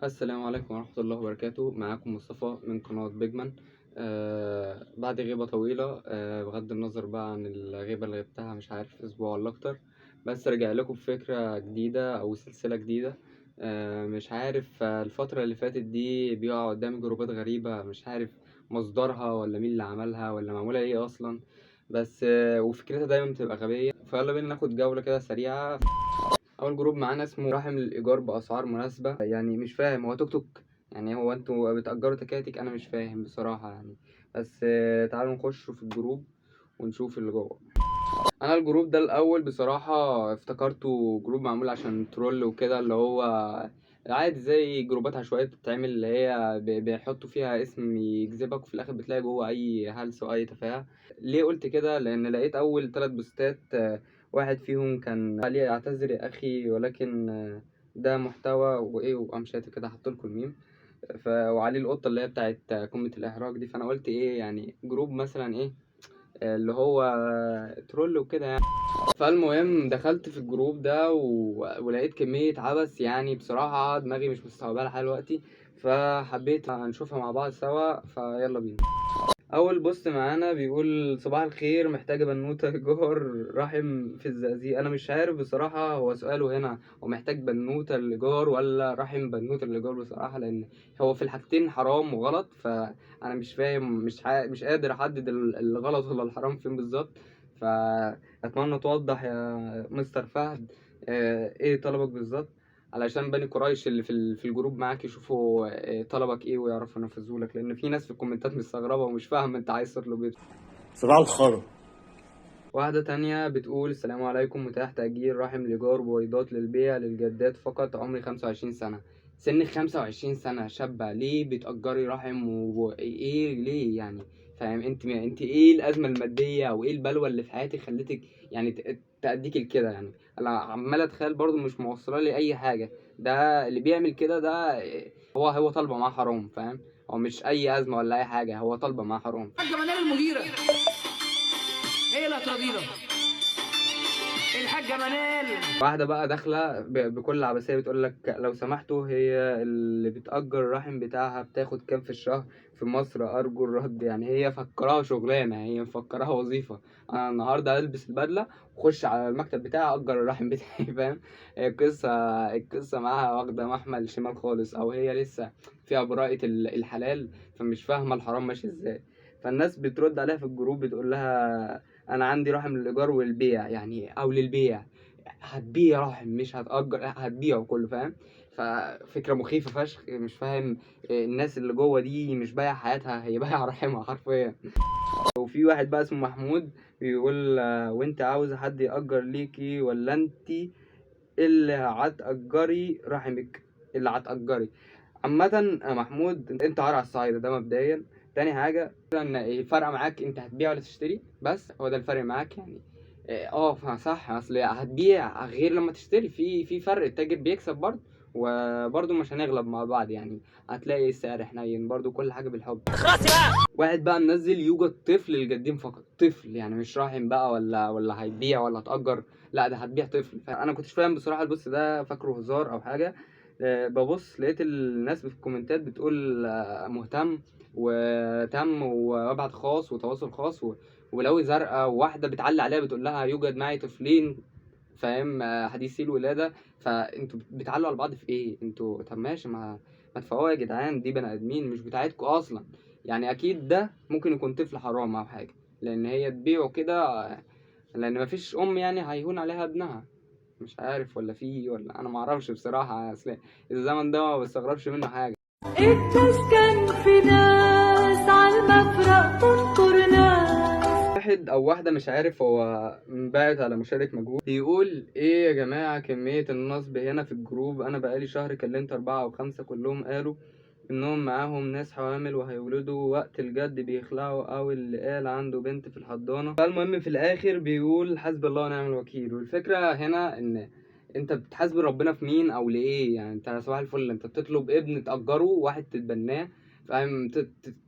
السلام عليكم ورحمة الله وبركاته. معاكم مصطفى من قناة بيجمان. بعد غيبة طويلة، بغض النظر بقى عن الغيبة اللي غبتها مش عارف أسبوع ولا أكتر، بس رجع لكم بفكرة جديدة أو سلسلة جديدة. مش عارف، الفترة اللي فاتت دي بيقع قدامي جروبات غريبة، مش عارف مصدرها ولا مين اللي عملها ولا معمولة ايه أصلا. بس وفكرتها دايما بتبقى غبية. فيلا بينا ناخد جولة كده سريعة. اول جروب معانا اسمه راحم للايجار باسعار مناسبه. يعني مش فاهم، هو توك توك؟ يعني هو انتوا بتأجروا تكاتك؟ انا مش فاهم بصراحه يعني. بس تعالوا نخش في الجروب ونشوف اللي جوه. انا الجروب ده الاول بصراحه افتكرته جروب معمول عشان ترول وكده، اللي هو عادي زي جروبات عشوائيه بتتعمل، اللي هي بيحطوا فيها اسم يجذبك وفي الاخر بتلاقي جوه اي هلس واي تفاهه. ليه قلت كده؟ لان لقيت اول 3 بوستات، واحد فيهم كان عليه اعتذر يا اخي ولكن ده محتوى وايه، وقام شاتي كده حط لكم الميم. وعليه القطه اللي هي بتاعت قمه الاحراج دي. فانا قلت ايه يعني، جروب مثلا ايه اللي هو ترول وكده يعني. فالمهم دخلت في الجروب ده ولقيت كمية عبث، يعني بصراحة دماغي مش مستوعبة لحد دلوقتي. فحبيت نشوفها مع بعض سوا، فيلا بينا. اول بوست معانا بيقول: صباح الخير، محتاجه بنوته جار رحم في الزقازيق. انا مش عارف بصراحه، هو سؤاله هنا هو محتاج بنوته لجار ولا رحم بنوته لجار بصراحه، لان هو في الحاجتين حرام وغلط. فانا مش فاهم، مش قادر احدد الغلط ولا الحرام فين بالظبط. فاتمنى توضح يا مستر فهد، ايه طلبك بالظبط، علشان بني قريش اللي في الجروب معاك يشوفوا طلبك ايه ويعرفوا ينفذوا لك، لان في ناس في الكومنتات مستغربه ومش فاهم انت عايز تطلب ايه. صباح الخرا. واحده تانية بتقول: السلام عليكم، متاح تأجير رحم لإيجار بويضات للبيع للجدات فقط، عمري 25 سنة. سنك 25 سنة شابة، ليه بتأجري رحم وإيه ليه يعني؟ فاهم انت ايه الأزمة المادية او ايه البلوى اللي في حياتك خلتك يعني تأديك لكده يعني؟ انا عمال اتخيل برضو مش موصله لي اي حاجة. ده اللي بيعمل كده ده هو طالبة معاه حرام، فاهم؟ هو مش اي أزمة ولا اي حاجة، هو طالبة معاه حرام. الحاجة منال المديرة هي اللي هتراضينا. الحاجة منال واحدة بقى داخلة بكل عبثية بتقول لك: لو سمحتوا، هي اللي بتأجر الرحم بتاعها بتاخد كام في الشهر في مصر؟ أرجو الرد. يعني هي مفكراها شغلانة، هي مفكراها وظيفة. أنا النهاردة ألبس البدلة وأخش على المكتب بتاعي أجر الرحم بتاعي فاهم؟ هي القصة معاها واخدة محمل شمال خالص، أو هي لسه فيها براءة الحلال، فمش فاهمة الحرام ماشي إزاي. فالناس بترد عليها في الجروب بتقول لها: أنا عندي رحم للإيجار والبيع، يعني أو للبيع. هتبيع رحم مش هتأجر، هتبيعه كله، فاهم؟ ففكرة مخيفة فشخ، مش فاهم. الناس اللي جوه دي مش بايعة حياتها، هي بايعة رحمها حرفيا. وفي واحد بقى اسمه محمود بيقول: وانت عاوزة حد يأجر ليكي ولا انت اللي هتأجري رحمك؟ اللي هتأجري عامة يا محمود، انت عار على الصعيدة ده مبدئيا. تاني حاجة ان الفرق معاك انت هتبيع ولا تشتري، بس هو ده الفرق معاك يعني. صح، اصل هتبيع غير لما تشتري، في فرق، التاجر بيكسب برضه. وبرضه مش هنغلب مع بعض يعني، هتلاقي السعر حنين برضه، كل حاجة بالحب. واحد بقى منزل: يوجد طفل للجدين فقط. طفل يعني مش راحم بقى ولا هيبيع ولا هتأجر، لا ده هتبيع طفل. فانا كنتش فاهم بصراحة البوست ده، فاكره هزار او حاجة. ببص لقيت الناس في الكومنتات بتقول مهتم وتم وابعت خاص وتواصل خاص ولو زرقاء، وواحدة بتعلق عليها بتقول لها: يوجد معي طفلين، فاهم؟ حديثي الولادة. فانتوا بتعلقوا على بعض في ايه انتوا؟ طب ماشي، ما تفوقوا يا جدعان، دي بني ادمين مش بتاعتكوا اصلا. يعني اكيد ده ممكن يكون طفل حرام او حاجة، لان هي تبيعه كده، لان مفيش ام يعني هيهون عليها ابنها. مش عارف ولا في، ولا انا معرفش بصراحة، اصل الزمن ده ما بستغربش منه حاجة. التسكن في ناس عالمفرق تنطر ناس. واحد او واحده مش عارف، هو باعت على مشارك مجهول، بيقول: ايه يا جماعه كميه النصب هنا في الجروب؟ انا بقالي شهر كلمت 4 أو 5، كلهم قالوا انهم معاهم ناس حوامل وهيولدوا، وقت الجد بيخلعوا، او اللي قال عنده بنت في الحضانه. فالمهم في الاخر بيقول: حسبي الله ونعم الوكيل. والفكره هنا ان انت بتحاسب ربنا في مين او لايه يعني؟ انت صباح الفل انت بتطلب ابن تأجره، واحد تتبناه، فاهم؟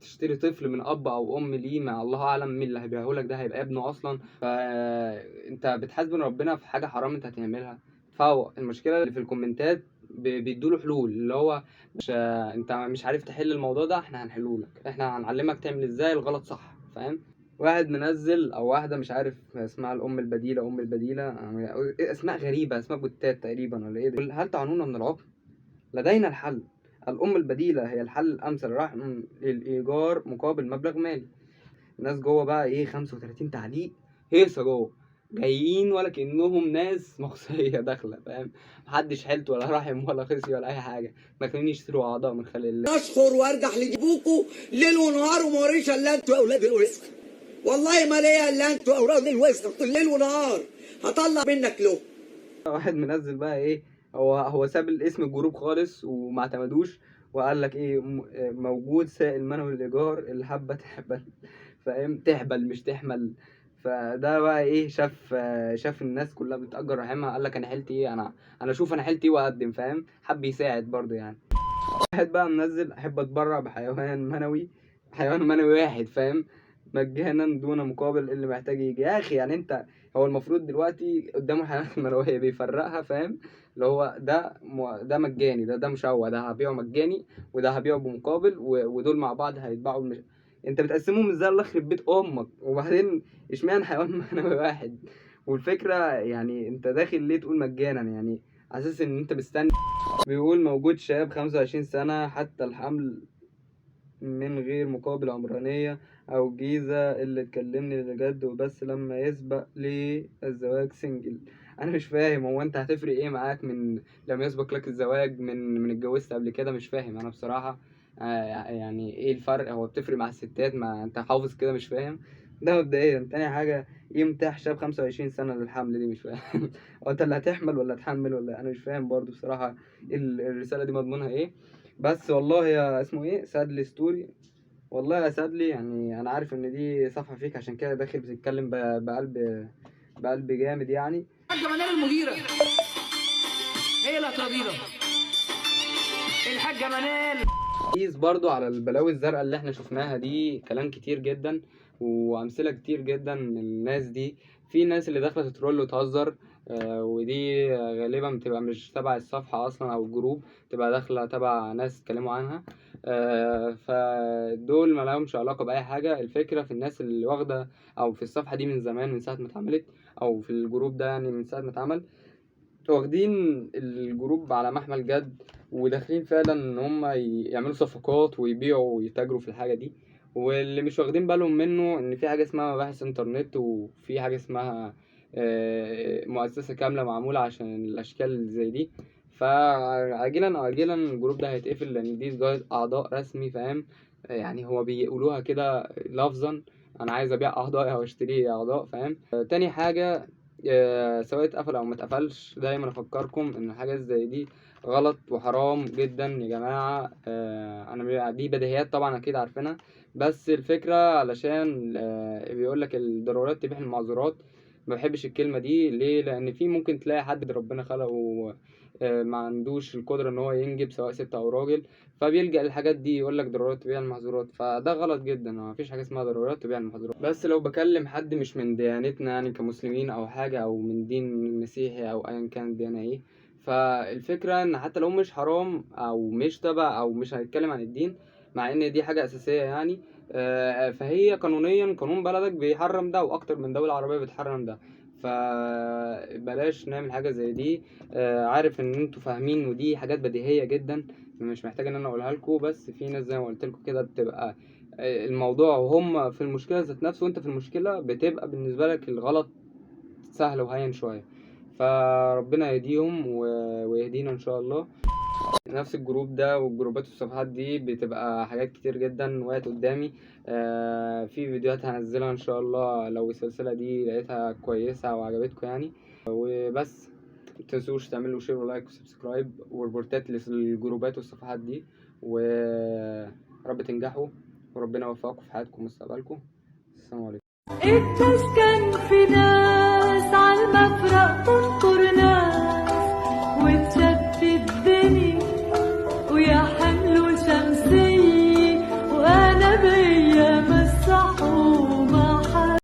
تشتري طفل من اب او ام ليه، مع الله اعلم مين اللي هيبيعه لك، ده هيبقى ابنه اصلا. فانت بتحاسب ربنا في حاجه حرام انت هتعملها. فهو المشكله اللي في الكومنتات بيدوله حلول، اللي هو مش انت مش عارف تحل الموضوع ده، احنا هنحلهولك، احنا هنعلمك تعمل ازاي الغلط صح، فاهم. واحد منزل او واحده مش عارف اسمها الام البديله، اسماء غريبه، اسماء بوتات تقريبا ولا ايه ده. هل تعنون من العقل؟ لدينا الحل. الام البديله هي الحل الامثل رحم للايجار مقابل مبلغ مالي. الناس جوه بقى ايه 35 تعليق هيصه جوه، جايين ولا كأنهم ناس مخصية داخلة، فاهم. محدش حلت ولا رحم ولا خصي ولا أي حاجة، داخلين يشتروا أعضاء من خلق الله. اشخر وارجح لجيبوكوا ليل ونهار وما وريش الا انتوا يا اولاد الوسخ. والله ما ليا الا انتوا يا اولاد الوسخ، ليل ونهار هطلع منك له. واحد منزل بقى ايه، هو ساب الاسم الجروب خالص وما اعتمدوش، وقال لك ايه موجود سائل منوي الايجار اللي حابه تحبل، فاهم، تحبل مش تحمل. فده بقى ايه، شاف الناس كلها بتأجر رحمها، قال لك انا حيلتي ايه، انا اشوف انا حيلتي ايه واقدم، فاهم، حب يساعد برضه يعني. واحد بقى منزل احب اتبرع بحيوان منوي، حيوان منوي واحد، فاهم، مجانا دون مقابل، اللي محتاج يجي. يا اخي يعني انت، هو المفروض دلوقتي قدامه الحيوانات المنويه بيفرقها، فاهم، اللي هو ده مجاني، ده مشوه، ده هبيعه مجاني وده هبيعه بمقابل، ودول مع بعض هيتباعوا انت بتقسمهم ازاي؟ الله يخرب بيت امك. وبعدين اشمعنى حيوان منوي واحد؟ والفكره يعني انت داخل ليه تقول مجانا؟ يعني على اساس ان انت مستني. بيقول موجود شاب 25 سنة حتى الحمل من غير مقابل عمرانية أو جيزة، اللي تكلمني بجد وبس لما يسبق لي الزواج سنجل. أنا مش فاهم، هو أنت هتفرق إيه معاك من لما يسبق لك الزواج من اتجوزت قبل كده؟ مش فاهم أنا بصراحة. يعني إيه الفرق؟ هو بتفرق مع الستات؟ ما أنت حافظ كده، مش فاهم. ده مبدئيا. تاني حاجة، يمتح شاب 25 سنة للحمل دي؟ مش فاهم. هو أنت اللي هتحمل ولا تحمل ولا؟ أنا مش فاهم برضو بصراحة الرسالة دي مضمونها إيه. بس والله يا اسمه ايه، سادلي ستوري، والله يا سادلي، يعني انا عارف ان دي صفحه فيك، عشان كده داخل بتتكلم بقلب جامد يعني. الحاجة منال المديرة هي اللي هتراضينا. الحاجة منال قيس برضو على البلاوي الزرقاء اللي احنا شفناها دي، كلام كتير جدا وامثله كتير جدا من الناس دي. في ناس اللي داخله تترول وتهزر، ودي غالبا بتبقى مش تبع الصفحه اصلا او الجروب، بتبقى داخله تبع ناس اتكلموا عنها. فدول ما لهمش علاقه باي حاجه. الفكره في الناس اللي واخده، او في الصفحه دي من زمان، من ساعه ما اتعملت، او في الجروب ده يعني من ساعه ما اتعمل، واخدين الجروب على محمل جد، وداخلين فعلا ان هم يعملوا صفقات ويبيعوا ويتاجروا في الحاجه دي. واللي مش واخدين بالهم منه ان في حاجه اسمها مباحث انترنت، وفي حاجه اسمها مؤسسه كامله معموله عشان الاشكال اللي زي دي. فعاجلا او اجلا الجروب ده هيتقفل، لان دي جواز اعضاء رسمي، فاهم. يعني هو بيقولوها كده لفظا، انا عايز ابيع اعضائي او اشتري اعضاء، فاهم. تاني حاجه، سواء اتقفل او ما اتقفلش، دايما افكركم ان حاجه زي دي غلط وحرام جدا يا جماعه. انا دي بديهيات طبعا اكيد عارفينها، بس الفكره علشان بيقول لك الضرورات تبيح المعذورات. ما بحبش الكلمه دي ليه؟ لان في ممكن تلاقي حد ربنا خلقه ما عندوش القدره ان هو ينجب، سواء ست او راجل، فبيلجأ للحاجات دي، يقول لك ضرورات تبيع المحظورات. فده غلط جدا، ما فيش حاجه اسمها ضرورات تبيع المحظورات. بس لو بكلم حد مش من ديانتنا يعني كمسلمين او حاجه، او من دين مسيحي او ايا كان ديانه ايه، فالفكره ان حتى لو مش حرام او مش تبع او مش هنتكلم عن الدين، مع ان دي حاجه اساسيه يعني، فهي قانونيا قانون بلدك بيحرم ده، واكتر من دولة عربية بتحرم ده. فبلاش نعمل حاجة زي دي. عارف ان انتوا فاهمين، ودي حاجات بديهية جدا مش محتاج ان انا اقولها لكم، بس في ناس زي ما قلت لكم كده بتبقى الموضوع وهم في المشكلة ذات نفسه، وانت في المشكلة بتبقى بالنسبة لك الغلط سهل وهين شوية. فربنا يهديهم ويهدينا ان شاء الله. نفس الجروب ده والجروبات والصفحات دي بتبقى حاجات كتير جدا وقعت قدامي. في فيديوهات هنزلها ان شاء الله لو السلسلة دي لقيتها كويسة وعجبتكم يعني. وبس متنسوش تعملوا شير ولايك وسبسكرايب وريبورتات للجروبات والصفحات دي، ورب تنجحوا وربنا يوفقكم في حياتكم ومستقبلكم. السلام عليكم. الناس كان في ناس